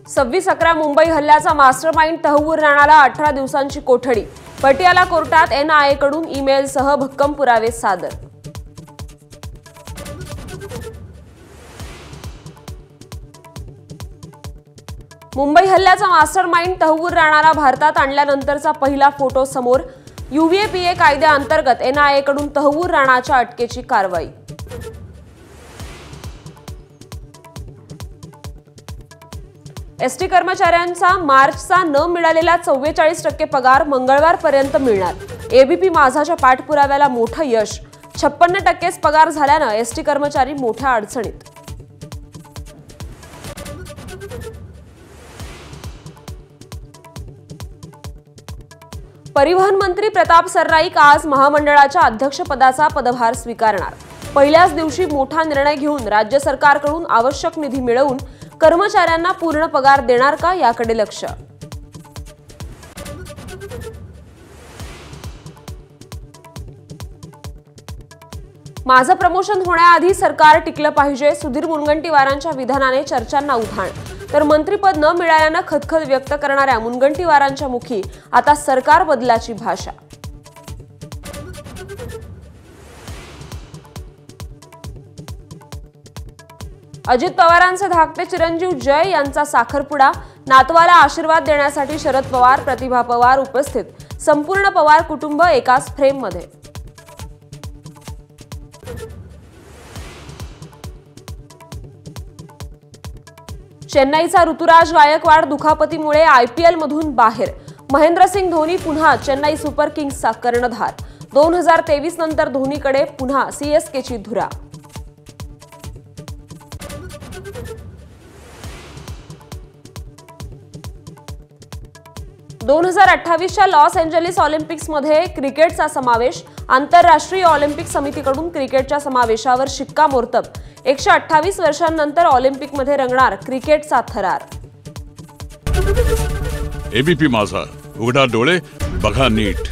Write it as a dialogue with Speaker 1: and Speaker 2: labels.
Speaker 1: 26/11 मुंबई हल्ल्याचा मास्टरमाइंड तहव्वूर राणाला 18 दिवसांची कोठडी। पटियाला कोर्टात NIA कडून ईमेलसह भक्कम पुरावे सादर। मुंबई हल्ल्याचा मास्टरमाइंड तहव्वूर राणाला भारतात आणल्यानंतरचा पहिला फोटो समोर। UAPA कायद्याअंतर्गत NIA कडून तहव्वूर राणाच्या अटकेची कारवाई। एसटी कर्मचाऱ्यांचा मार्चचा न मिळालेला 44% पगार मंगळवारपर्यंत मिळणार। ABP माझाच्या पाठपुराव्याला मोठं यश। 56% पगार झाल्यानं एसटी कर्मचारी मोठ्या अडचणीत। परिवहन मंत्री प्रताप सरनाईक आज महामंडळाच्या अध्यक्षपदाचा पदभार स्वीकारणार। पहिल्याच दिवशी मोठा निर्णय घेऊन राज्य सरकारकडून आवश्यक निधी मिळवून कर्मचाऱ्यांना पूर्ण पगार देणार का याकडे लक्ष। माझं प्रमोशन होण्याआधी सरकार टिकलं पाहिजे। सुधीर मुनगंटीवारांच्या विधानाने चर्चांना उधाण। तर मंत्रीपद न मिळाल्यानं खदखद व्यक्त करणाऱ्या मुनगंटीवारांच्या मुखी आता सरकार बदलाची भाषा। अजित पवारांचे धाकटे चिरंजीव जय यांचा साखरपुडा। नातवाला आशीर्वाद देण्यासाठी शरद पवार, प्रतिभा पवार उपस्थित। संपूर्ण पवार कुटुंब एकाच फ्रेममध्ये। चेन्नईचा ऋतुराज गायकवाड दुखापतीमुळे IPL मधून बाहेर। महेंद्रसिंग धोनी पुन्हा चेन्नई सुपर किंग्सचा कर्णधार। 2023 नंतर धोनीकडे पुन्हा CSKची धुरा। 2028च्या लॉस एंजेलिस ऑलिम्पिक्समध्ये क्रिकेटचा समावेश। आंतरराष्ट्रीय ऑलिम्पिक समितीकडून क्रिकेटच्या समावेशावर शिक्कामोर्तब। 128 वर्षांनंतर ऑलिम्पिकमध्ये रंगणार क्रिकेटचा थरार।
Speaker 2: ABP माझा, उघडा डोळे बघा नीट।